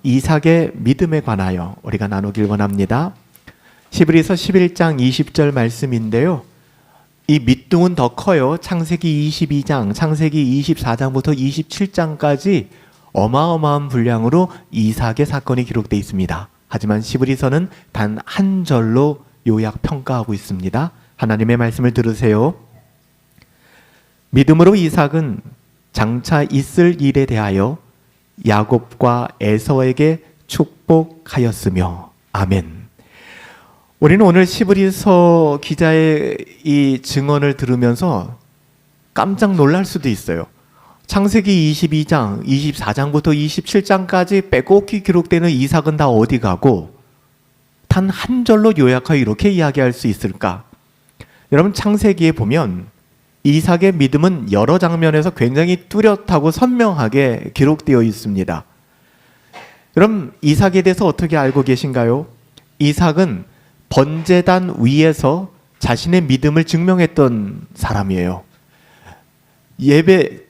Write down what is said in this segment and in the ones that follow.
이삭의 믿음에 관하여 우리가 나누길 원합니다. 히브리서 11장 20절 말씀인데요. 이 밑둥은 더 커요. 창세기 22장, 창세기 24장부터 27장까지 어마어마한 분량으로 이삭의 사건이 기록되어 있습니다. 하지만 히브리서는 단 한 절로 요약 평가하고 있습니다. 하나님의 말씀을 들으세요. 믿음으로 이삭은 장차 있을 일에 대하여 야곱과 에서에게 축복하였으며. 아멘. 우리는 오늘 히브리서 기자의 이 증언을 들으면서 깜짝 놀랄 수도 있어요. 창세기 22장, 24장부터 27장까지 빼곡히 기록되는 이삭은 다 어디 가고 단 한 절로 요약하여 이렇게 이야기할 수 있을까? 여러분, 창세기에 보면 이삭의 믿음은 여러 장면에서 굉장히 뚜렷하고 선명하게 기록되어 있습니다. 여러분, 이삭에 대해서 어떻게 알고 계신가요? 이삭은 번제단 위에서 자신의 믿음을 증명했던 사람이에요.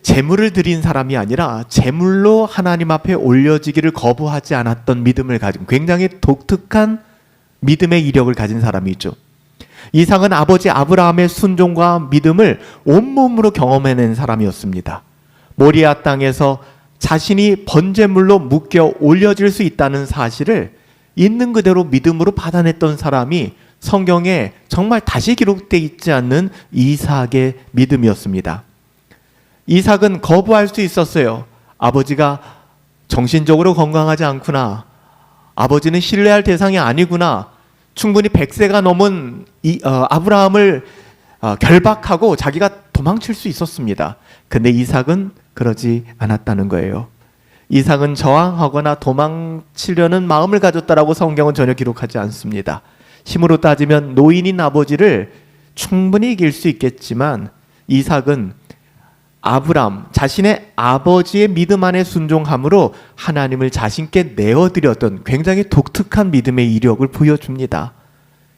제물을 드린 사람이 아니라 제물로 하나님 앞에 올려지기를 거부하지 않았던 믿음을 가진, 굉장히 독특한 믿음의 이력을 가진 사람이죠. 이삭은 아버지 아브라함의 순종과 믿음을 온몸으로 경험해낸 사람이었습니다. 모리아 땅에서 자신이 번제물로 묶여 올려질 수 있다는 사실을 있는 그대로 믿음으로 받아냈던 사람이 성경에 정말 다시 기록되어 있지 않는 이삭의 믿음이었습니다. 이삭은 거부할 수 있었어요. 아버지가 정신적으로 건강하지 않구나. 아버지는 신뢰할 대상이 아니구나. 충분히 100세가 넘은 아브라함을 결박하고 자기가 도망칠 수 있었습니다. 근데 이삭은 그러지 않았다는 거예요. 이삭은 저항하거나 도망치려는 마음을 가졌다라고 성경은 전혀 기록하지 않습니다. 힘으로 따지면 노인인 아버지를 충분히 이길 수 있겠지만 이삭은 아브람, 자신의 아버지의 믿음 안에 순종함으로 하나님을 자신께 내어드렸던 굉장히 독특한 믿음의 이력을 보여줍니다.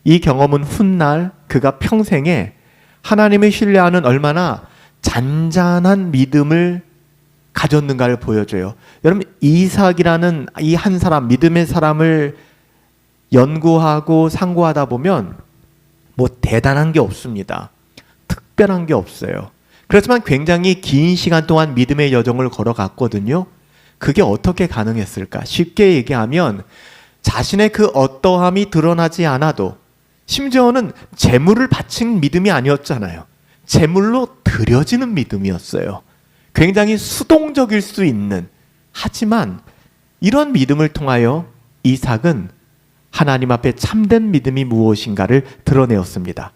이 경험은 훗날 그가 평생에 하나님을 신뢰하는 얼마나 잔잔한 믿음을 가졌는가를 보여줘요. 여러분, 이삭이라는 이 한 사람, 믿음의 사람을 연구하고 상고하다 보면 뭐 대단한 게 없습니다. 특별한 게 없어요. 그렇지만 굉장히 긴 시간 동안 믿음의 여정을 걸어갔거든요. 그게 어떻게 가능했을까? 쉽게 얘기하면 자신의 그 어떠함이 드러나지 않아도, 심지어는 제물을 바친 믿음이 아니었잖아요. 제물로 드려지는 믿음이었어요. 굉장히 수동적일 수 있는, 하지만 이런 믿음을 통하여 이삭은 하나님 앞에 참된 믿음이 무엇인가를 드러내었습니다.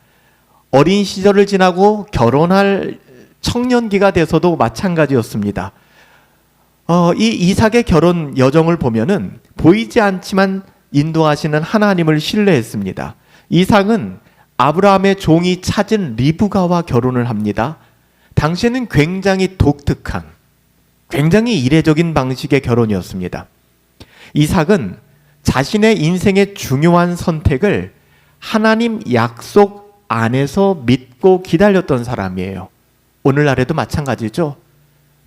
어린 시절을 지나고 결혼할 청년기가 돼서도 마찬가지였습니다. 이 이삭의 결혼 여정을 보면은 보이지 않지만 인도하시는 하나님을 신뢰했습니다. 이삭은 아브라함의 종이 찾은 리브가와 결혼을 합니다. 당시에는 굉장히 독특한, 굉장히 이례적인 방식의 결혼이었습니다. 이삭은 자신의 인생의 중요한 선택을 하나님 약속 안에서 믿고 기다렸던 사람이에요. 오늘날에도 마찬가지죠.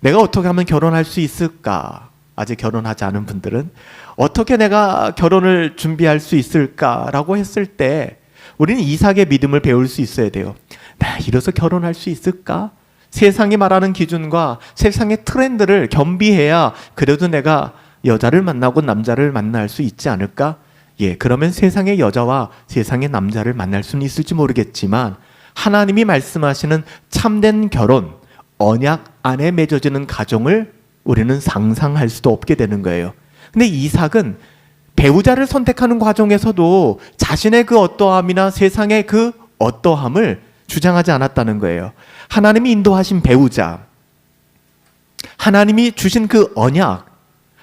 내가 어떻게 하면 결혼할 수 있을까? 아직 결혼하지 않은 분들은 어떻게 내가 결혼을 준비할 수 있을까라고 했을 때 우리는 이삭의 믿음을 배울 수 있어야 돼요. 나 이래서 결혼할 수 있을까? 세상이 말하는 기준과 세상의 트렌드를 겸비해야 그래도 내가 여자를 만나고 남자를 만날 수 있지 않을까? 그러면 세상의 여자와 세상의 남자를 만날 수는 있을지 모르겠지만 하나님이 말씀하시는 참된 결혼, 언약 안에 맺어지는 가정을 우리는 상상할 수도 없게 되는 거예요. 근데 이삭은 배우자를 선택하는 과정에서도 자신의 그 어떠함이나 세상의 그 어떠함을 주장하지 않았다는 거예요. 하나님이 인도하신 배우자, 하나님이 주신 그 언약,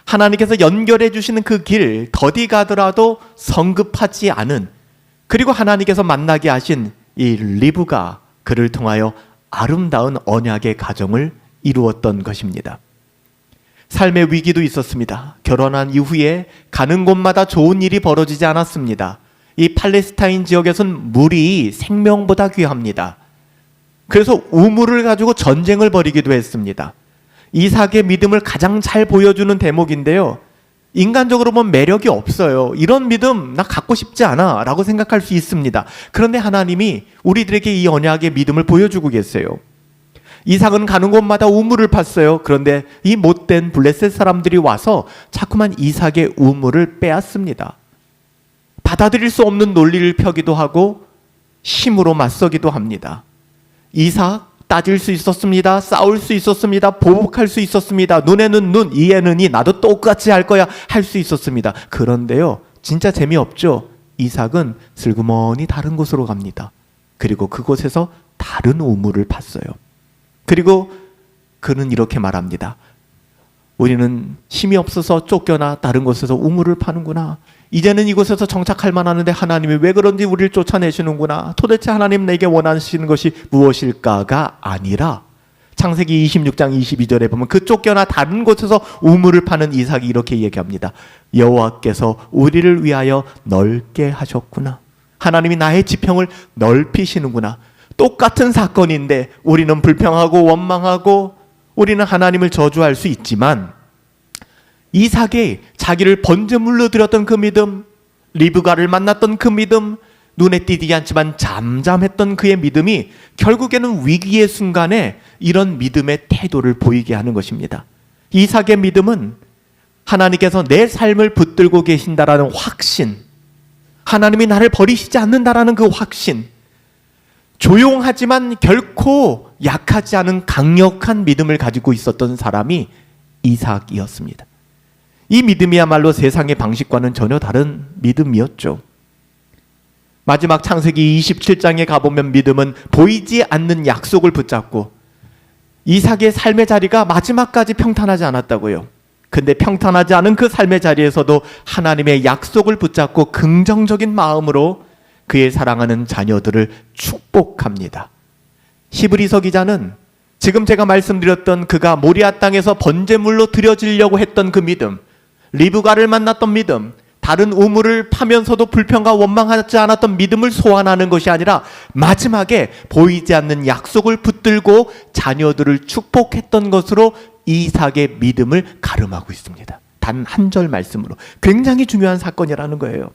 하나님께서 연결해 주시는 그 길, 더디 가더라도 성급하지 않은, 그리고 하나님께서 만나게 하신 이 리브가 그를 통하여 아름다운 언약의 가정을 이루었던 것입니다. 삶의 위기도 있었습니다. 결혼한 이후에 가는 곳마다 좋은 일이 벌어지지 않았습니다. 이 팔레스타인 지역에서는 물이 생명보다 귀합니다. 그래서 우물을 가지고 전쟁을 벌이기도 했습니다. 이삭의 믿음을 가장 잘 보여주는 대목인데요. 인간적으로 보면 매력이 없어요. 이런 믿음 나 갖고 싶지 않아 라고 생각할 수 있습니다. 그런데 하나님이 우리들에게 이 언약의 믿음을 보여주고 계세요. 이삭은 가는 곳마다 우물을 팠어요. 그런데 이 못된 블레셋 사람들이 와서 자꾸만 이삭의 우물을 빼앗습니다. 받아들일 수 없는 논리를 펴기도 하고 힘으로 맞서기도 합니다. 이삭 따질 수 있었습니다. 싸울 수 있었습니다. 보복할 수 있었습니다. 눈에는 눈, 이에는 이, 나도 똑같이 할 거야 할 수 있었습니다. 그런데요, 진짜 재미없죠. 이삭은 슬그머니 다른 곳으로 갑니다. 그리고 그곳에서 다른 우물을 팠어요. 그리고 그는 이렇게 말합니다. 우리는 힘이 없어서 쫓겨나 다른 곳에서 우물을 파는구나. 이제는 이곳에서 정착할 만하는데 하나님이 왜 그런지 우리를 쫓아내시는구나. 도대체 하나님 내게 원하시는 것이 무엇일까가 아니라 창세기 26장 22절에 보면 그 쫓겨나 다른 곳에서 우물을 파는 이삭이 이렇게 얘기합니다. 여호와께서 우리를 위하여 넓게 하셨구나. 하나님이 나의 지평을 넓히시는구나. 똑같은 사건인데 우리는 불평하고 원망하고 우리는 하나님을 저주할 수 있지만 이삭이 자기를 번제물로 드렸던 그 믿음, 리브가를 만났던 그 믿음, 눈에 띄지 않지만 잠잠했던 그의 믿음이 결국에는 위기의 순간에 이런 믿음의 태도를 보이게 하는 것입니다. 이삭의 믿음은 하나님께서 내 삶을 붙들고 계신다라는 확신, 하나님이 나를 버리시지 않는다라는 그 확신, 조용하지만 결코 약하지 않은 강력한 믿음을 가지고 있었던 사람이 이삭이었습니다. 이 믿음이야말로 세상의 방식과는 전혀 다른 믿음이었죠. 마지막 창세기 27장에 가보면 믿음은 보이지 않는 약속을 붙잡고 이삭의 삶의 자리가 마지막까지 평탄하지 않았다고요. 근데 평탄하지 않은 그 삶의 자리에서도 하나님의 약속을 붙잡고 긍정적인 마음으로 그의 사랑하는 자녀들을 축복합니다. 히브리서 기자는 지금 제가 말씀드렸던 그가 모리아 땅에서 번제물로 드려지려고 했던 그 믿음, 리브가를 만났던 믿음, 다른 우물을 파면서도 불평과 원망하지 않았던 믿음을 소환하는 것이 아니라 마지막에 보이지 않는 약속을 붙들고 자녀들을 축복했던 것으로 이삭의 믿음을 가름하고 있습니다. 단 한 절 말씀으로. 굉장히 중요한 사건이라는 거예요.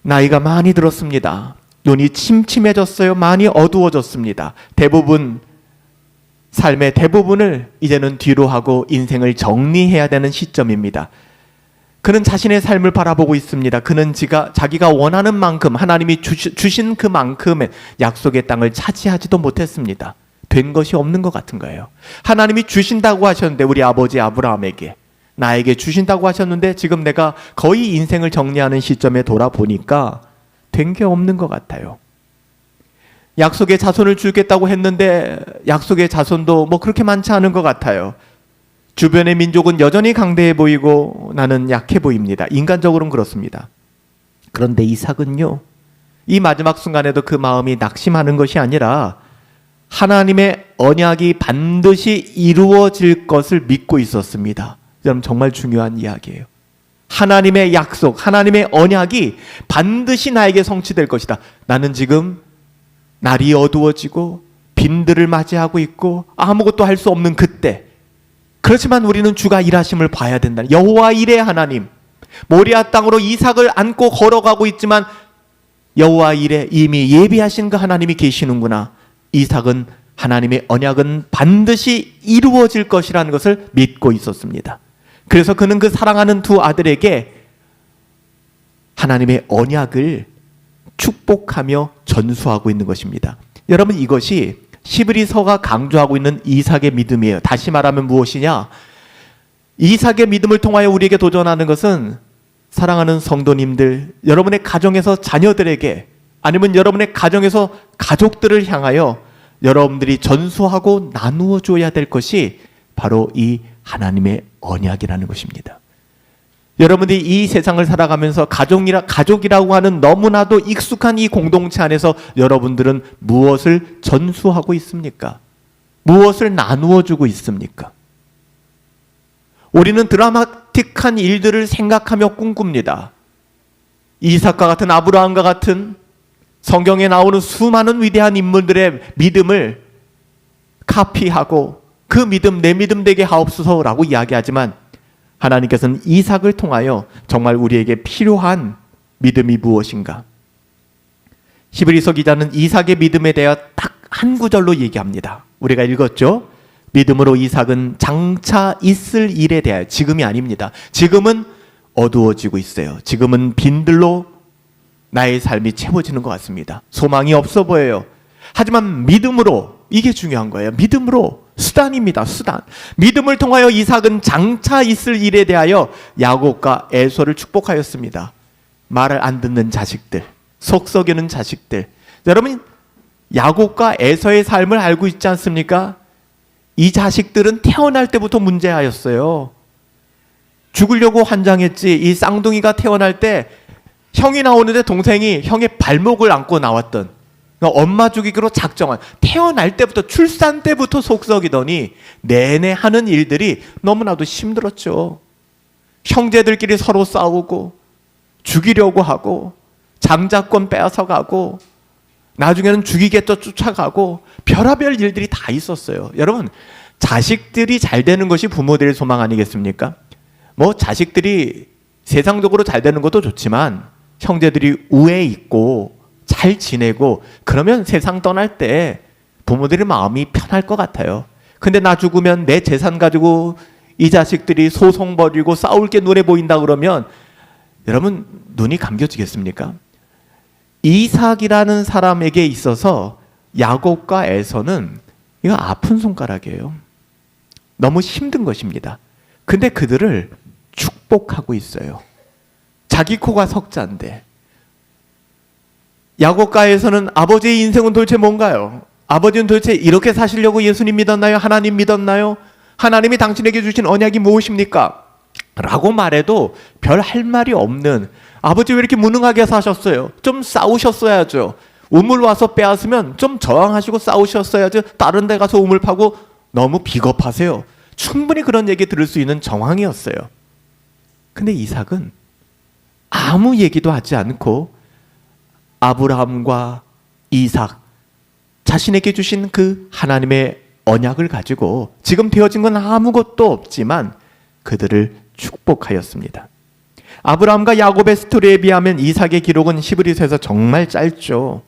나이가 많이 들었습니다. 눈이 침침해졌어요. 많이 어두워졌습니다. 삶의 대부분을 이제는 뒤로 하고 인생을 정리해야 되는 시점입니다. 그는 자신의 삶을 바라보고 있습니다. 그는 자기가 원하는 만큼 하나님이 주신 그 만큼의 약속의 땅을 차지하지도 못했습니다. 된 것이 없는 것 같은 거예요. 하나님이 주신다고 하셨는데 우리 아버지 아브라함에게 나에게 주신다고 하셨는데 지금 내가 거의 인생을 정리하는 시점에 돌아보니까 된 게 없는 것 같아요. 약속의 자손을 주겠다고 했는데 약속의 자손도 뭐 그렇게 많지 않은 것 같아요. 주변의 민족은 여전히 강대해 보이고 나는 약해 보입니다. 인간적으로는 그렇습니다. 그런데 이삭은요, 이 마지막 순간에도 그 마음이 낙심하는 것이 아니라 하나님의 언약이 반드시 이루어질 것을 믿고 있었습니다. 여러분, 정말 중요한 이야기예요. 하나님의 약속, 하나님의 언약이 반드시 나에게 성취될 것이다. 나는 지금 날이 어두워지고 빈들을 맞이하고 있고 아무것도 할 수 없는 그때, 그렇지만 우리는 주가 일하심을 봐야 된다. 여호와 일의 하나님, 모리아 땅으로 이삭을 안고 걸어가고 있지만 여호와 일에 이미 예비하신 그 하나님이 계시는구나. 이삭은 하나님의 언약은 반드시 이루어질 것이라는 것을 믿고 있었습니다. 그래서 그는 그 사랑하는 두 아들에게 하나님의 언약을 축복하며 전수하고 있는 것입니다. 여러분, 이것이 히브리서가 강조하고 있는 이삭의 믿음이에요. 다시 말하면 무엇이냐? 이삭의 믿음을 통하여 우리에게 도전하는 것은 사랑하는 성도님들, 여러분의 가정에서 자녀들에게, 아니면 여러분의 가정에서 가족들을 향하여 여러분들이 전수하고 나누어 줘야 될 것이 바로 이 하나님의 언약이라는 것입니다. 여러분들이 이 세상을 살아가면서 가족이라고 하는 너무나도 익숙한 이 공동체 안에서 여러분들은 무엇을 전수하고 있습니까? 무엇을 나누어 주고 있습니까? 우리는 드라마틱한 일들을 생각하며 꿈꿉니다. 이삭과 같은, 아브라함과 같은 성경에 나오는 수많은 위대한 인물들의 믿음을 카피하고 그 믿음 내 믿음 되게 하옵소서라고 이야기하지만 하나님께서는 이삭을 통하여 정말 우리에게 필요한 믿음이 무엇인가? 히브리서 기자는 이삭의 믿음에 대하여 딱 한 구절로 얘기합니다. 우리가 읽었죠? 믿음으로 이삭은 장차 있을 일에 대하여, 지금이 아닙니다. 지금은 어두워지고 있어요. 지금은 빈들로 나의 삶이 채워지는 것 같습니다. 소망이 없어 보여요. 하지만 믿음으로, 이게 중요한 거예요. 믿음으로, 수단입니다. 수단. 믿음을 통하여 이삭은 장차 있을 일에 대하여 야곱과 에서를 축복하였습니다. 말을 안 듣는 자식들, 속 썩이는 자식들. 여러분, 야곱과 에서의 삶을 알고 있지 않습니까? 이 자식들은 태어날 때부터 문제하였어요. 죽으려고 환장했지. 이 쌍둥이가 태어날 때 형이 나오는데 동생이 형의 발목을 안고 나왔던, 그러니까 엄마 죽이기로 작정한, 태어날 때부터, 출산 때부터 속썩이더니 내내 하는 일들이 너무나도 힘들었죠. 형제들끼리 서로 싸우고 죽이려고 하고 장자권 빼앗아가고 나중에는 죽이겠다 쫓아가고 별의별 일들이 다 있었어요. 여러분, 자식들이 잘 되는 것이 부모들의 소망 아니겠습니까? 뭐 자식들이 세상적으로 잘 되는 것도 좋지만 형제들이 우애 있고 잘 지내고 그러면 세상 떠날 때 부모들의 마음이 편할 것 같아요. 근데 나 죽으면 내 재산 가지고 이 자식들이 소송 벌이고 싸울 게 눈에 보인다 그러면 여러분 눈이 감겨지겠습니까? 이삭이라는 사람에게 있어서 야곱과 에서는 이거 아픈 손가락이에요. 너무 힘든 것입니다. 근데 그들을 축복하고 있어요. 자기 코가 석자인데. 야곱과 에서는 아버지의 인생은 도대체 뭔가요? 아버지는 도대체 이렇게 사시려고 예수님 믿었나요? 하나님 믿었나요? 하나님이 당신에게 주신 언약이 무엇입니까? 라고 말해도 별 할 말이 없는, 아버지 왜 이렇게 무능하게 사셨어요? 좀 싸우셨어야죠. 우물 와서 빼앗으면 좀 저항하시고 싸우셨어야죠. 다른 데 가서 우물 파고 너무 비겁하세요. 충분히 그런 얘기 들을 수 있는 정황이었어요. 근데 이삭은 아무 얘기도 하지 않고 아브라함과 이삭, 자신에게 주신 그 하나님의 언약을 가지고 지금 되어진 건 아무것도 없지만 그들을 축복하였습니다. 아브라함과 야곱의 스토리에 비하면 이삭의 기록은 히브리서에서 정말 짧죠.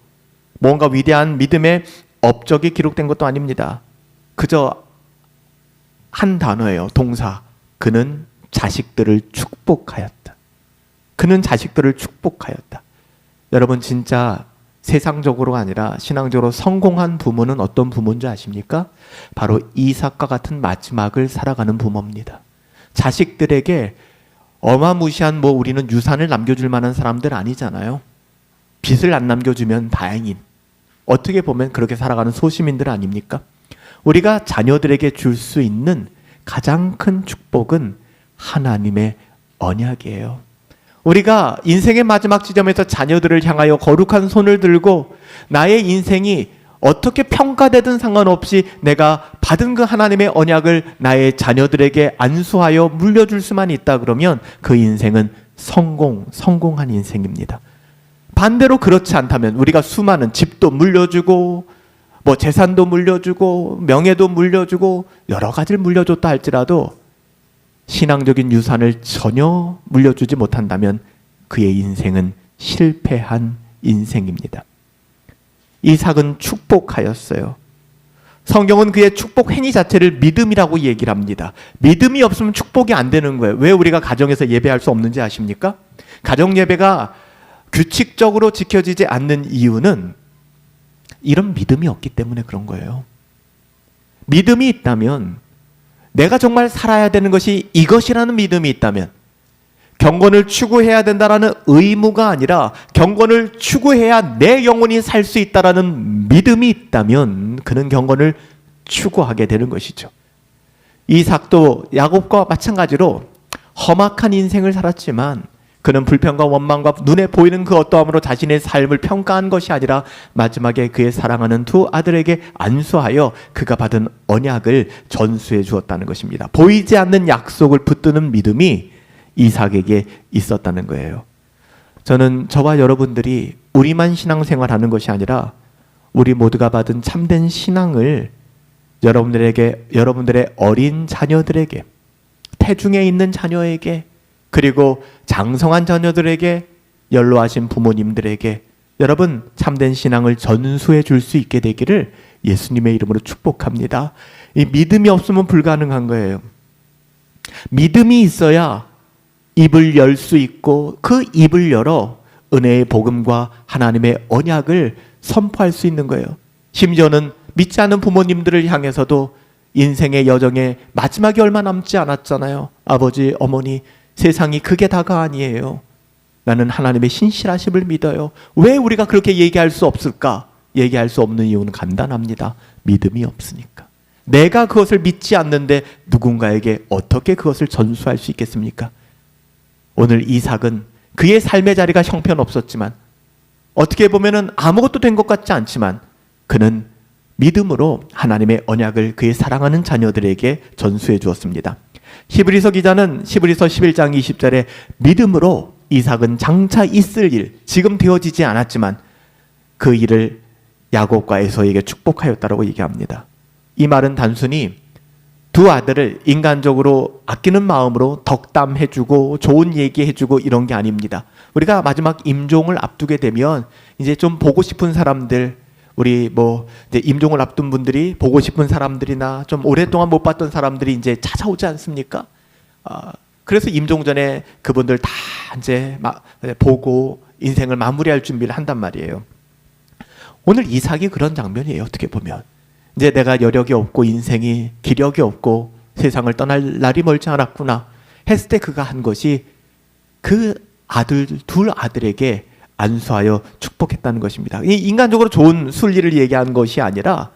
뭔가 위대한 믿음의 업적이 기록된 것도 아닙니다. 그저 한 단어예요. 동사. 그는 자식들을 축복하였다. 그는 자식들을 축복하였다. 여러분, 진짜 세상적으로가 아니라 신앙적으로 성공한 부모는 어떤 부모인지 아십니까? 바로 이삭과 같은 마지막을 살아가는 부모입니다. 자식들에게 어마무시한 우리는 유산을 남겨줄 만한 사람들 아니잖아요. 빚을 안 남겨주면 다행인, 어떻게 보면 그렇게 살아가는 소시민들 아닙니까? 우리가 자녀들에게 줄 수 있는 가장 큰 축복은 하나님의 언약이에요. 우리가 인생의 마지막 지점에서 자녀들을 향하여 거룩한 손을 들고 나의 인생이 어떻게 평가되든 상관없이 내가 받은 그 하나님의 언약을 나의 자녀들에게 안수하여 물려줄 수만 있다 그러면 그 인생은 성공한 인생입니다. 반대로 그렇지 않다면 우리가 수많은 집도 물려주고 재산도 물려주고 명예도 물려주고 여러 가지를 물려줬다 할지라도 신앙적인 유산을 전혀 물려주지 못한다면 그의 인생은 실패한 인생입니다. 이삭은 축복하였어요. 성경은 그의 축복 행위 자체를 믿음이라고 얘기를 합니다. 믿음이 없으면 축복이 안 되는 거예요. 왜 우리가 가정에서 예배할 수 없는지 아십니까? 가정 예배가 규칙적으로 지켜지지 않는 이유는 이런 믿음이 없기 때문에 그런 거예요. 믿음이 있다면, 내가 정말 살아야 되는 것이 이것이라는 믿음이 있다면, 경건을 추구해야 된다라는 의무가 아니라 경건을 추구해야 내 영혼이 살 수 있다라는 믿음이 있다면 그는 경건을 추구하게 되는 것이죠. 이삭도 야곱과 마찬가지로 험악한 인생을 살았지만 그는 불평과 원망과 눈에 보이는 그 어떠함으로 자신의 삶을 평가한 것이 아니라 마지막에 그의 사랑하는 두 아들에게 안수하여 그가 받은 언약을 전수해 주었다는 것입니다. 보이지 않는 약속을 붙드는 믿음이 이삭에게 있었다는 거예요. 저는 저와 여러분들이 우리만 신앙생활하는 것이 아니라 우리 모두가 받은 참된 신앙을 여러분들의 어린 자녀들에게, 태중에 있는 자녀에게, 그리고 장성한 자녀들에게, 연로하신 부모님들에게 여러분 참된 신앙을 전수해 줄 수 있게 되기를 예수님의 이름으로 축복합니다. 이 믿음이 없으면 불가능한 거예요. 믿음이 있어야 입을 열 수 있고, 그 입을 열어 은혜의 복음과 하나님의 언약을 선포할 수 있는 거예요. 심지어는 믿지 않는 부모님들을 향해서도 인생의 여정에 마지막이 얼마 남지 않았잖아요. 아버지, 어머니, 세상이 그게 다가 아니에요. 나는 하나님의 신실하심을 믿어요. 왜 우리가 그렇게 얘기할 수 없을까? 얘기할 수 없는 이유는 간단합니다. 믿음이 없으니까. 내가 그것을 믿지 않는데 누군가에게 어떻게 그것을 전수할 수 있겠습니까? 오늘 이삭은 그의 삶의 자리가 형편없었지만, 어떻게 보면 아무것도 된 것 같지 않지만, 그는 믿음으로 하나님의 언약을 그의 사랑하는 자녀들에게 전수해 주었습니다. 히브리서 기자는 히브리서 11장 20절에 믿음으로 이삭은 장차 있을 일, 지금 되어지지 않았지만 그 일을 야곱과 에서에게 축복하였다라고 얘기합니다. 이 말은 단순히 두 아들을 인간적으로 아끼는 마음으로 덕담해주고 좋은 얘기해주고 이런 게 아닙니다. 우리가 마지막 임종을 앞두게 되면 이제 좀 보고 싶은 사람들, 우리 이제 임종을 앞둔 분들이 보고 싶은 사람들이나 좀 오랫동안 못 봤던 사람들이 이제 찾아오지 않습니까? 그래서 임종 전에 그분들 다 이제 보고 인생을 마무리할 준비를 한단 말이에요. 오늘 이삭이 그런 장면이에요. 어떻게 보면 이제 내가 여력이 없고 인생이 기력이 없고 세상을 떠날 날이 멀지 않았구나 했을 때 그가 한 것이 그 둘 아들에게 안수하여 축복했다는 것입니다. 인간적으로 좋은 순리를 얘기한 것이 아니라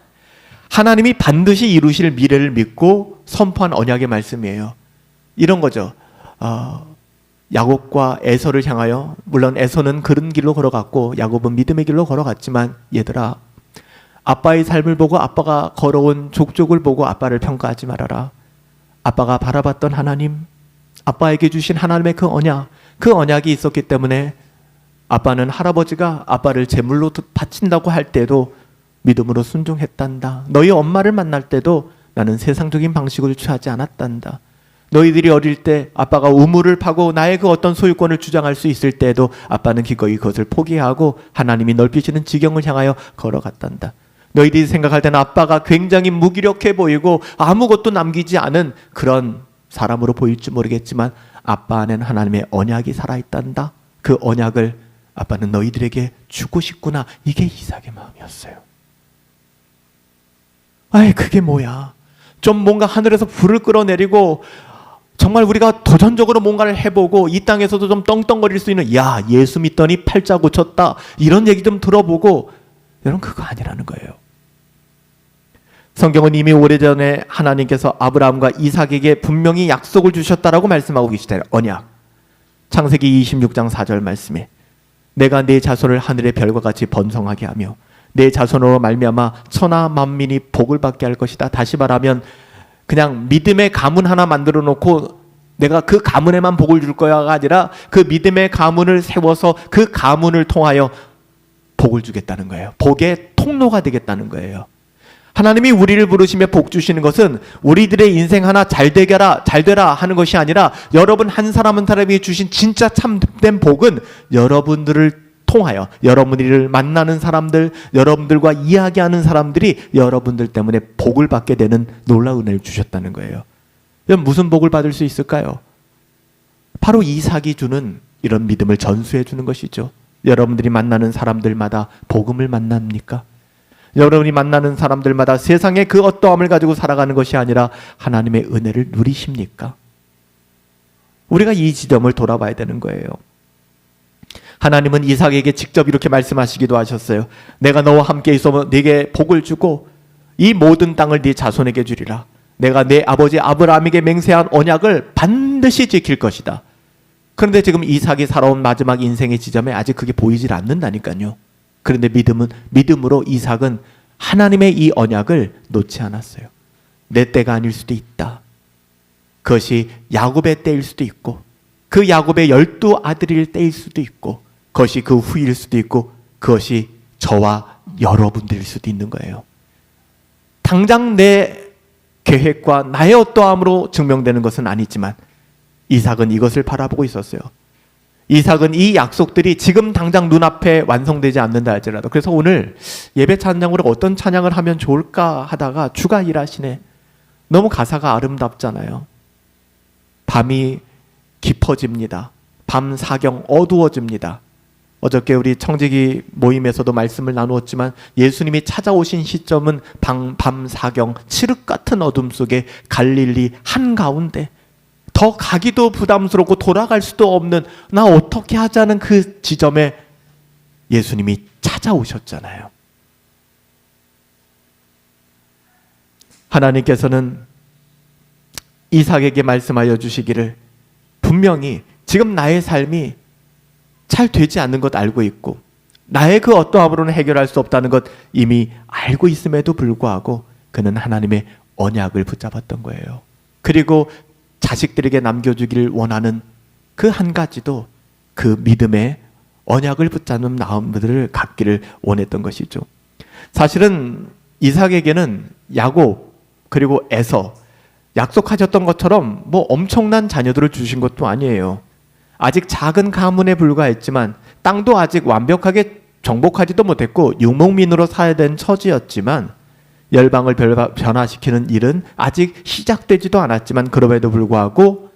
하나님이 반드시 이루실 미래를 믿고 선포한 언약의 말씀이에요. 이런 거죠. 야곱과 에서를 향하여, 물론 에서는 그른 길로 걸어갔고 야곱은 믿음의 길로 걸어갔지만, 얘들아, 아빠의 삶을 보고 아빠가 걸어온 족족을 보고 아빠를 평가하지 말아라. 아빠가 바라봤던 하나님, 아빠에게 주신 하나님의 그 언약이 있었기 때문에 아빠는 할아버지가 아빠를 제물로 바친다고 할 때도 믿음으로 순종했단다. 너희 엄마를 만날 때도 나는 세상적인 방식으로 취하지 않았단다. 너희들이 어릴 때 아빠가 우물을 파고 나의 그 어떤 소유권을 주장할 수 있을 때도 아빠는 기꺼이 그것을 포기하고 하나님이 넓히시는 지경을 향하여 걸어갔단다. 너희들이 생각할 때는 아빠가 굉장히 무기력해 보이고 아무것도 남기지 않은 그런 사람으로 보일지 모르겠지만 아빠 안에는 하나님의 언약이 살아있단다. 그 언약을 아빠는 너희들에게 주고 싶구나. 이게 이삭의 마음이었어요. 아이, 그게 뭐야? 좀 뭔가 하늘에서 불을 끌어내리고 정말 우리가 도전적으로 뭔가를 해보고 이 땅에서도 좀 떵떵거릴 수 있는, 야, 예수 믿더니 팔자 고쳤다, 이런 얘기 좀 들어보고, 여러분, 그거 아니라는 거예요. 성경은 이미 오래전에 하나님께서 아브라함과 이삭에게 분명히 약속을 주셨다라고 말씀하고 계시잖아요. 언약. 창세기 26장 4절 말씀에 내가 네 자손을 하늘의 별과 같이 번성하게 하며 내 자손으로 말미암아 천하 만민이 복을 받게 할 것이다. 다시 말하면 그냥 믿음의 가문 하나 만들어 놓고 내가 그 가문에만 복을 줄 거야가 아니라 그 믿음의 가문을 세워서 그 가문을 통하여 복을 주겠다는 거예요. 복의 통로가 되겠다는 거예요. 하나님이 우리를 부르시며 복 주시는 것은 우리들의 인생 하나 잘 되라 하는 것이 아니라 여러분 한 사람 한 사람이 주신 진짜 참된 복은 여러분들을 통하여 여러분들을 만나는 사람들, 여러분들과 이야기하는 사람들이 여러분들 때문에 복을 받게 되는 놀라운 은혜를 주셨다는 거예요. 무슨 복을 받을 수 있을까요? 바로 이삭이 주는 이런 믿음을 전수해 주는 것이죠. 여러분들이 만나는 사람들마다 복음을 만납니까? 여러분이 만나는 사람들마다 세상의 그 어떠함을 가지고 살아가는 것이 아니라 하나님의 은혜를 누리십니까? 우리가 이 지점을 돌아봐야 되는 거예요. 하나님은 이삭에게 직접 이렇게 말씀하시기도 하셨어요. 내가 너와 함께 있어 네게 복을 주고 이 모든 땅을 네 자손에게 주리라. 내가 내 아버지 아브라함에게 맹세한 언약을 반드시 지킬 것이다. 그런데 지금 이삭이 살아온 마지막 인생의 지점에 아직 그게 보이질 않는다니까요. 그런데 믿음으로 이삭은 하나님의 이 언약을 놓지 않았어요. 내 때가 아닐 수도 있다. 그것이 야곱의 때일 수도 있고 그 야곱의 12 아들일 때일 수도 있고 그것이 그 후일 수도 있고 그것이 저와 여러분들일 수도 있는 거예요. 당장 내 계획과 나의 어떠함으로 증명되는 것은 아니지만 이삭은 이것을 바라보고 있었어요. 이삭은 이 약속들이 지금 당장 눈앞에 완성되지 않는다 할지라도, 그래서 오늘 예배 찬양으로 어떤 찬양을 하면 좋을까 하다가 주가 일하시네. 너무 가사가 아름답잖아요. 밤이 깊어집니다. 밤 사경 어두워집니다. 어저께 우리 청지기 모임에서도 말씀을 나누었지만 예수님이 찾아오신 시점은 밤 사경 칠흑 같은 어둠 속에 갈릴리 한가운데, 더 가기도 부담스럽고 돌아갈 수도 없는, 나 어떻게 하자는 그 지점에 예수님이 찾아오셨잖아요. 하나님께서는 이삭에게 말씀하여 주시기를, 분명히 지금 나의 삶이 잘 되지 않는 것 알고 있고 나의 그 어떠함으로는 해결할 수 없다는 것 이미 알고 있음에도 불구하고 그는 하나님의 언약을 붙잡았던 거예요. 그리고 자식들에게 남겨주기를 원하는 그 한 가지도 그 믿음의 언약을 붙잡는 마음들을 갖기를 원했던 것이죠. 사실은 이삭에게는 야곱 그리고 에서 약속하셨던 것처럼 뭐 엄청난 자녀들을 주신 것도 아니에요. 아직 작은 가문에 불과했지만 땅도 아직 완벽하게 정복하지도 못했고 유목민으로 살아야 된 처지였지만 열방을 변화시키는 일은 아직 시작되지도 않았지만 그럼에도 불구하고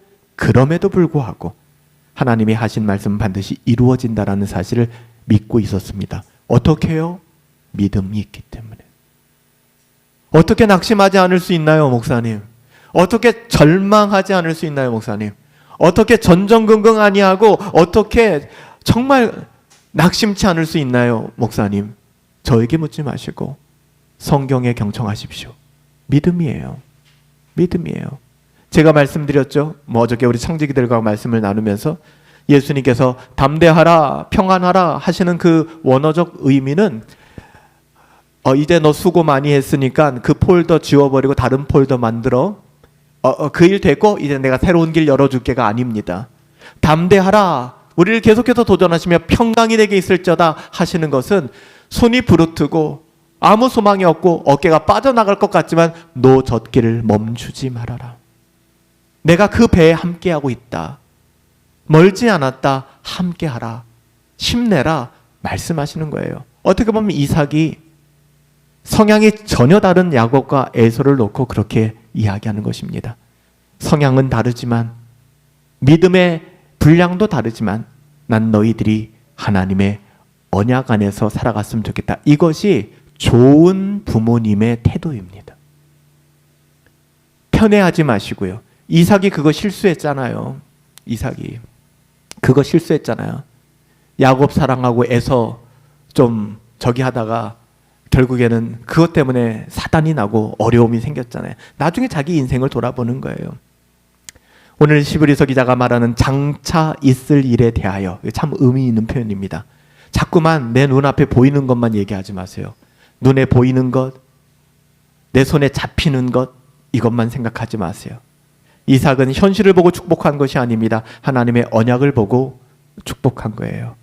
하나님이 하신 말씀은 반드시 이루어진다라는 사실을 믿고 있었습니다. 어떻게 해요? 믿음이 있기 때문에. 어떻게 낙심하지 않을 수 있나요, 목사님? 어떻게 절망하지 않을 수 있나요, 목사님? 어떻게 전전긍긍 아니하고 어떻게 정말 낙심치 않을 수 있나요, 목사님? 저에게 묻지 마시고 성경에 경청하십시오. 믿음이에요. 제가 말씀드렸죠. 어저께 우리 청지기들과 말씀을 나누면서 예수님께서 담대하라, 평안하라 하시는 그 원어적 의미는 이제 너 수고 많이 했으니까 그 폴더 지워버리고 다른 폴더 만들어. 그 일 됐고 이제 내가 새로운 길 열어줄게가 아닙니다. 담대하라, 우리를 계속해서 도전하시며 평강이 내게 있을지어다 하시는 것은 손이 부르트고 아무 소망이 없고 어깨가 빠져나갈 것 같지만 너 젖기를 멈추지 말아라. 내가 그 배에 함께하고 있다. 멀지 않았다. 함께하라. 힘내라. 말씀하시는 거예요. 어떻게 보면 이삭이 성향이 전혀 다른 야곱과 에서를 놓고 그렇게 이야기하는 것입니다. 성향은 다르지만 믿음의 분량도 다르지만 난 너희들이 하나님의 언약 안에서 살아갔으면 좋겠다. 이것이 좋은 부모님의 태도입니다. 편애하지 마시고요. 이삭이 그거 실수했잖아요. 야곱 사랑하고 에서 좀 저기 하다가 결국에는 그것 때문에 사단이 나고 어려움이 생겼잖아요. 나중에 자기 인생을 돌아보는 거예요. 오늘 시브리서 기자가 말하는 장차 있을 일에 대하여, 참 의미 있는 표현입니다. 자꾸만 내 눈앞에 보이는 것만 얘기하지 마세요. 눈에 보이는 것, 내 손에 잡히는 것, 이것만 생각하지 마세요. 이삭은 현실을 보고 축복한 것이 아닙니다. 하나님의 언약을 보고 축복한 거예요.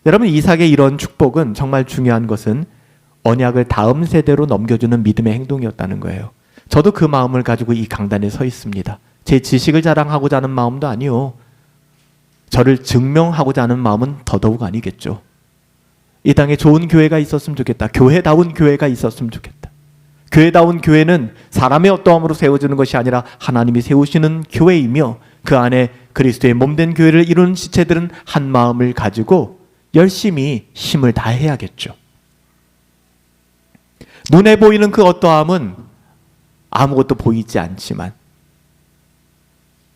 여러분, 이삭의 이런 축복은 정말 중요한 것은 언약을 다음 세대로 넘겨주는 믿음의 행동이었다는 거예요. 저도 그 마음을 가지고 이 강단에 서 있습니다. 제 지식을 자랑하고자 하는 마음도 아니요. 저를 증명하고자 하는 마음은 더더욱 아니겠죠. 이 땅에 좋은 교회가 있었으면 좋겠다. 교회다운 교회가 있었으면 좋겠다. 교회다운 교회는 사람의 어떠함으로 세워지는 것이 아니라 하나님이 세우시는 교회이며 그 안에 그리스도의 몸된 교회를 이루는 지체들은 한 마음을 가지고 열심히 힘을 다해야겠죠. 눈에 보이는 그 어떠함은 아무것도 보이지 않지만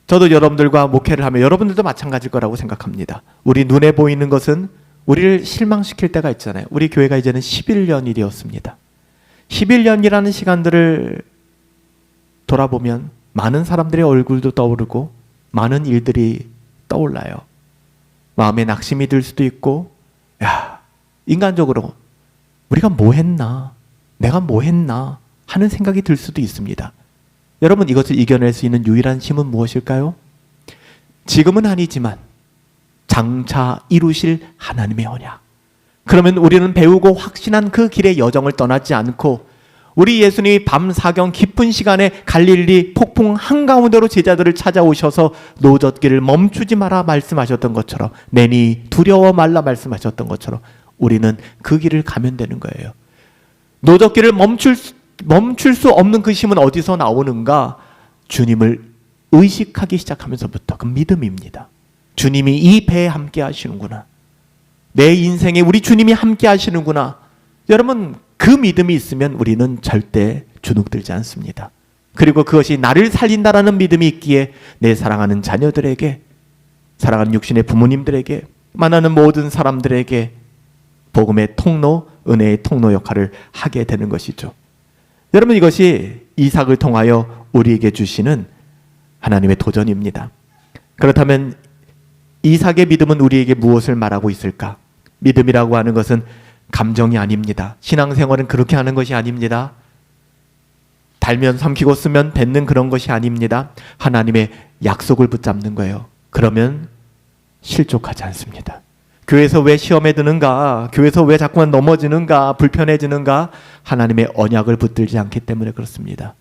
저도 여러분들과 목회를 하면 여러분들도 마찬가지일 거라고 생각합니다. 우리 눈에 보이는 것은 우리를 실망시킬 때가 있잖아요. 우리 교회가 이제는 11년이 되었습니다. 11년이라는 시간들을 돌아보면 많은 사람들의 얼굴도 떠오르고 많은 일들이 떠올라요. 마음에 낙심이 들 수도 있고, 인간적으로 우리가 뭐 했나, 내가 뭐 했나 하는 생각이 들 수도 있습니다. 여러분, 이것을 이겨낼 수 있는 유일한 힘은 무엇일까요? 지금은 아니지만 장차 이루실 하나님의 언약. 그러면 우리는 배우고 확신한 그 길의 여정을 떠나지 않고 우리 예수님이 밤 사경 깊은 시간에 갈릴리 폭풍 한가운데로 제자들을 찾아오셔서 노젓기를 멈추지 마라 말씀하셨던 것처럼, 내니 두려워 말라 말씀하셨던 것처럼 우리는 그 길을 가면 되는 거예요. 노젓기를 멈출 수 없는 그 힘은 어디서 나오는가? 주님을 의식하기 시작하면서부터 그 믿음입니다. 주님이 이 배에 함께 하시는구나. 내 인생에 우리 주님이 함께 하시는구나. 여러분, 그 믿음이 있으면 우리는 절대 주눅들지 않습니다. 그리고 그것이 나를 살린다라는 믿음이 있기에 내 사랑하는 자녀들에게, 사랑하는 육신의 부모님들에게, 만나는 모든 사람들에게 복음의 통로, 은혜의 통로 역할을 하게 되는 것이죠. 여러분, 이것이 이삭을 통하여 우리에게 주시는 하나님의 도전입니다. 그렇다면 이삭의 믿음은 우리에게 무엇을 말하고 있을까? 믿음이라고 하는 것은 감정이 아닙니다. 신앙생활은 그렇게 하는 것이 아닙니다. 달면 삼키고 쓰면 뱉는 그런 것이 아닙니다. 하나님의 약속을 붙잡는 거예요. 그러면 실족하지 않습니다. 교회에서 왜 시험에 드는가? 교회에서 왜 자꾸만 넘어지는가? 불편해지는가? 하나님의 언약을 붙들지 않기 때문에 그렇습니다.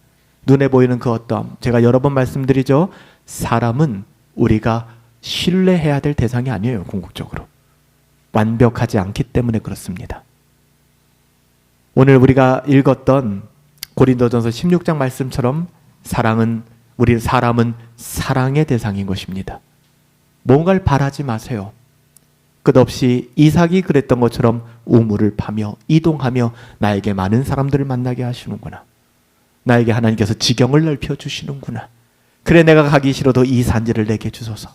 눈에 보이는 그 어떠함, 제가 여러 번 말씀드리죠. 사람은 우리가 신뢰해야 될 대상이 아니에요. 궁극적으로 완벽하지 않기 때문에 그렇습니다. 오늘 우리가 읽었던 고린도전서 16장 말씀처럼 사랑은, 우리 사람은 사랑의 대상인 것입니다. 뭔가를 바라지 마세요. 끝없이 이삭이 그랬던 것처럼 우물을 파며 이동하며 나에게 많은 사람들을 만나게 하시는구나. 나에게 하나님께서 지경을 넓혀주시는구나. 그래, 내가 가기 싫어도 이 산지를 내게 주소서.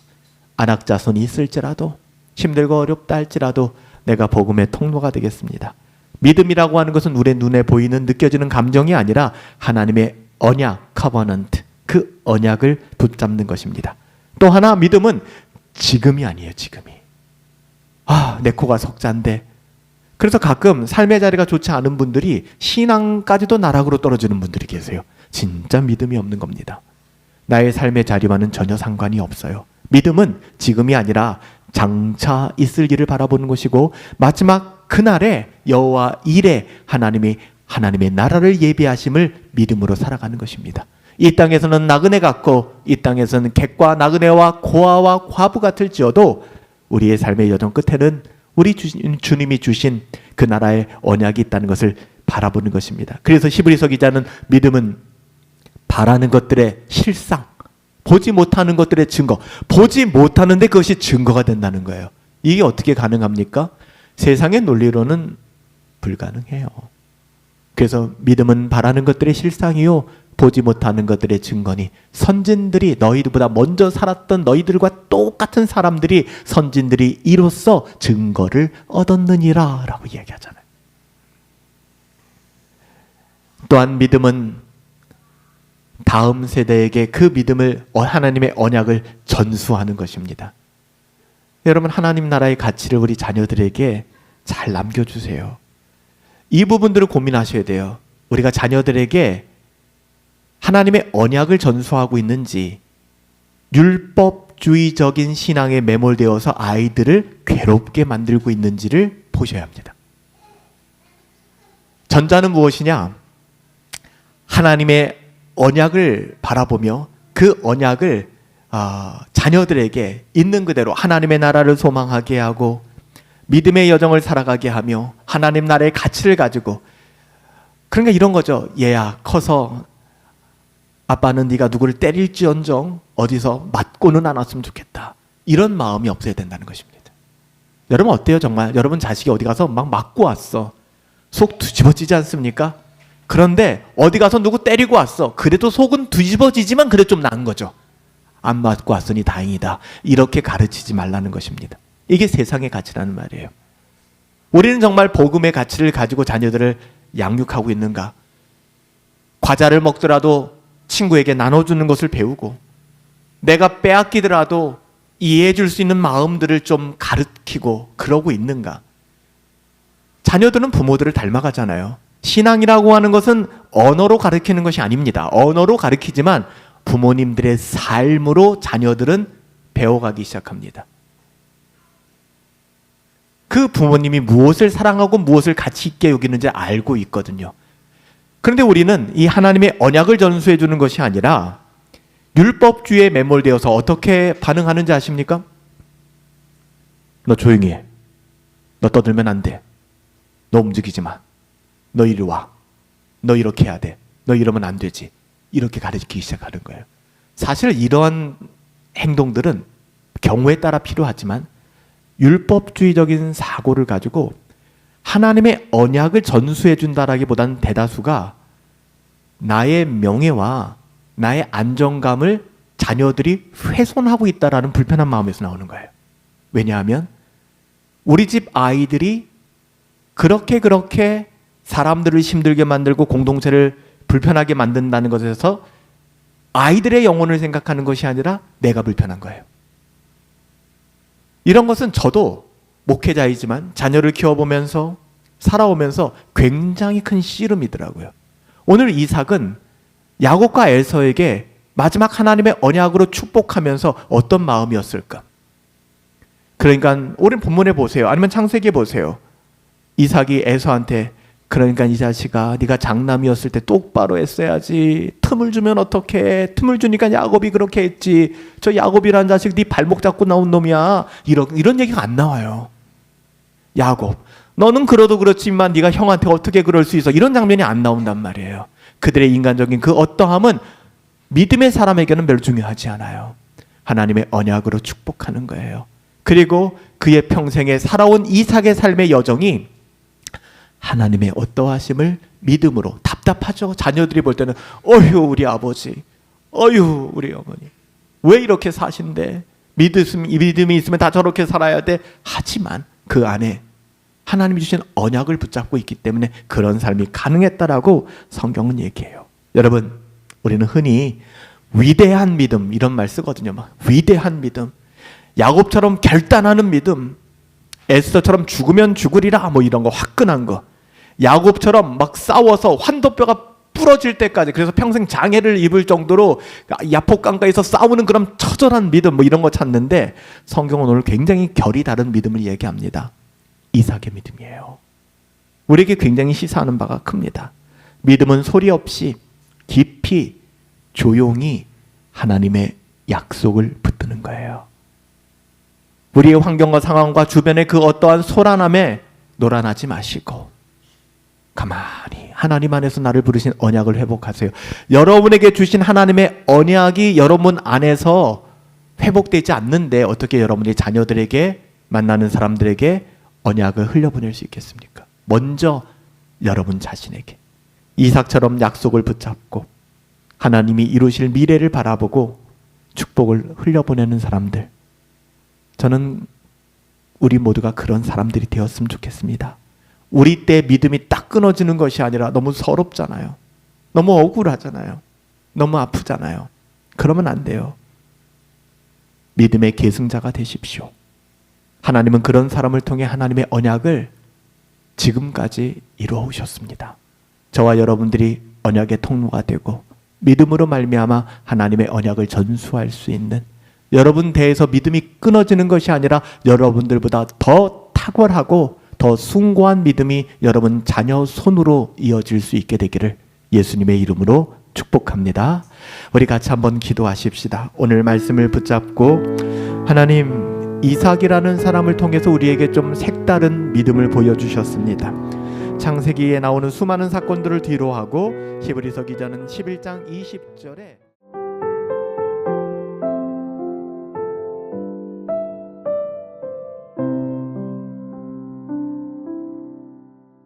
안악자손이 있을지라도, 힘들고 어렵다 할지라도 내가 복음의 통로가 되겠습니다. 믿음이라고 하는 것은 우리 눈에 보이는 느껴지는 감정이 아니라 하나님의 언약, 커버넌트, 그 언약을 붙잡는 것입니다. 또 하나, 믿음은 지금이 아니에요. 지금이. 내 코가 석자인데. 그래서 가끔 삶의 자리가 좋지 않은 분들이 신앙까지도 나락으로 떨어지는 분들이 계세요. 진짜 믿음이 없는 겁니다. 나의 삶의 자리와는 전혀 상관이 없어요. 믿음은 지금이 아니라 장차 있을 일을 바라보는 것이고, 마지막 그날에 여호와 일에 하나님의 나라를 예비하심을 믿음으로 살아가는 것입니다. 이 땅에서는 나그네 같고, 이 땅에서는 객과 나그네와 고아와 과부 같을지어도 우리의 삶의 여정 끝에는 우리 주님이 주신 그 나라의 언약이 있다는 것을 바라보는 것입니다. 그래서 히브리서 기자는 믿음은 바라는 것들의 실상, 보지 못하는 것들의 증거, 보지 못하는데 그것이 증거가 된다는 거예요. 이게 어떻게 가능합니까? 세상의 논리로는 불가능해요. 그래서 믿음은 바라는 것들의 실상이요, 보지 못하는 것들의 증거니, 선진들이, 너희들보다 먼저 살았던 너희들과 똑같은 사람들이, 선진들이 이로써 증거를 얻었느니라 라고 이야기하잖아요. 또한 믿음은 다음 세대에게 그 믿음을, 하나님의 언약을 전수하는 것입니다. 여러분, 하나님 나라의 가치를 우리 자녀들에게 잘 남겨주세요. 이 부분들을 고민하셔야 돼요. 우리가 자녀들에게 하나님의 언약을 전수하고 있는지, 율법주의적인 신앙에 매몰되어서 아이들을 괴롭게 만들고 있는지를 보셔야 합니다. 전자는 무엇이냐? 하나님의 언약을 바라보며 그 언약을 자녀들에게 있는 그대로 하나님의 나라를 소망하게 하고 믿음의 여정을 살아가게 하며 하나님 나라의 가치를 가지고, 그러니까 이런 거죠. 얘야, 커서 아빠는 네가 누구를 때릴지언정 어디서 맞고는 않았으면 좋겠다. 이런 마음이 없어야 된다는 것입니다. 여러분 어때요? 정말 여러분 자식이 어디 가서 막 맞고 왔어. 속 뒤집어지지 않습니까? 그런데 어디 가서 누구 때리고 왔어. 그래도 속은 뒤집어지지만 그래도 좀 나은 거죠. 안 맞고 왔으니 다행이다. 이렇게 가르치지 말라는 것입니다. 이게 세상의 가치라는 말이에요. 우리는 정말 복음의 가치를 가지고 자녀들을 양육하고 있는가? 과자를 먹더라도 친구에게 나눠주는 것을 배우고, 내가 빼앗기더라도 이해해 줄 수 있는 마음들을 좀 가르치고 그러고 있는가? 자녀들은 부모들을 닮아가잖아요. 신앙이라고 하는 것은 언어로 가르치는 것이 아닙니다. 언어로 가르치지만 부모님들의 삶으로 자녀들은 배워가기 시작합니다. 그 부모님이 무엇을 사랑하고 무엇을 가치 있게 여기는지 알고 있거든요. 그런데 우리는 이 하나님의 언약을 전수해 주는 것이 아니라 율법주의에 매몰되어서 어떻게 반응하는지 아십니까? 너 조용히 해. 너 떠들면 안 돼. 너 움직이지 마. 너 이리 와. 너 이렇게 해야 돼. 너 이러면 안 되지. 이렇게 가르치기 시작하는 거예요. 사실 이러한 행동들은 경우에 따라 필요하지만 율법주의적인 사고를 가지고 하나님의 언약을 전수해 준다라기보다는 대다수가 나의 명예와 나의 안정감을 자녀들이 훼손하고 있다라는 불편한 마음에서 나오는 거예요. 왜냐하면 우리 집 아이들이 그렇게 사람들을 힘들게 만들고 공동체를 불편하게 만든다는 것에서 아이들의 영혼을 생각하는 것이 아니라 내가 불편한 거예요. 이런 것은 저도 목회자이지만 자녀를 키워보면서 살아오면서 굉장히 큰 씨름이더라고요. 오늘 이삭은 야곱과 에서에게 마지막 하나님의 언약으로 축복하면서 어떤 마음이었을까? 그러니까 오늘 본문에 보세요. 아니면 창세기에 보세요. 이삭이 에서한테 그러니까 이 자식아 네가 장남이었을 때 똑바로 했어야지. 틈을 주면 어떡해. 틈을 주니까 야곱이 그렇게 했지. 저 야곱이라는 자식 네 발목 잡고 나온 놈이야. 이런 얘기가 안 나와요. 야곱 너는 그러도 그렇지만 네가 형한테 어떻게 그럴 수 있어. 이런 장면이 안 나온단 말이에요. 그들의 인간적인 그 어떠함은 믿음의 사람에게는 별로 중요하지 않아요. 하나님의 언약으로 축복하는 거예요. 그리고 그의 평생에 살아온 이삭의 삶의 여정이 하나님의 어떠하심을 믿음으로, 답답하죠. 자녀들이 볼 때는 어휴 우리 아버지, 어휴 우리 어머니 왜 이렇게 사신대. 믿음이 있으면 다 저렇게 살아야 돼. 하지만 그 안에 하나님이 주신 언약을 붙잡고 있기 때문에 그런 삶이 가능했다라고 성경은 얘기해요. 여러분 우리는 흔히 위대한 믿음 이런 말 쓰거든요. 막 위대한 믿음, 야곱처럼 결단하는 믿음, 에스더처럼 죽으면 죽으리라 뭐 이런 거 화끈한 거, 야곱처럼 막 싸워서 환도뼈가 부러질 때까지 그래서 평생 장애를 입을 정도로 야폭강가에서 싸우는 그런 처절한 믿음 뭐 이런 거 찾는데 성경은 오늘 굉장히 결이 다른 믿음을 얘기합니다. 이삭의 믿음이에요. 우리에게 굉장히 시사하는 바가 큽니다. 믿음은 소리 없이 깊이 조용히 하나님의 약속을 붙드는 거예요. 우리의 환경과 상황과 주변의 그 어떠한 소란함에 노란하지 마시고 가만히 하나님 안에서 나를 부르신 언약을 회복하세요. 여러분에게 주신 하나님의 언약이 여러분 안에서 회복되지 않는데 어떻게 여러분의 자녀들에게 만나는 사람들에게 언약을 흘려보낼 수 있겠습니까? 먼저 여러분 자신에게 이삭처럼 약속을 붙잡고 하나님이 이루실 미래를 바라보고 축복을 흘려보내는 사람들, 저는 우리 모두가 그런 사람들이 되었으면 좋겠습니다. 우리 때 믿음이 딱 끊어지는 것이 아니라 너무 서럽잖아요. 너무 억울하잖아요. 너무 아프잖아요. 그러면 안 돼요. 믿음의 계승자가 되십시오. 하나님은 그런 사람을 통해 하나님의 언약을 지금까지 이루어 오셨습니다. 저와 여러분들이 언약의 통로가 되고 믿음으로 말미암아 하나님의 언약을 전수할 수 있는, 여러분 대해서 믿음이 끊어지는 것이 아니라 여러분들보다 더 탁월하고 더 숭고한 믿음이 여러분 자녀 손으로 이어질 수 있게 되기를 예수님의 이름으로 축복합니다. 우리 같이 한번 기도하십시다. 오늘 말씀을 붙잡고 하나님, 이삭이라는 사람을 통해서 우리에게 좀 색다른 믿음을 보여주셨습니다. 창세기에 나오는 수많은 사건들을 뒤로하고 히브리서 기자는 11장 20절에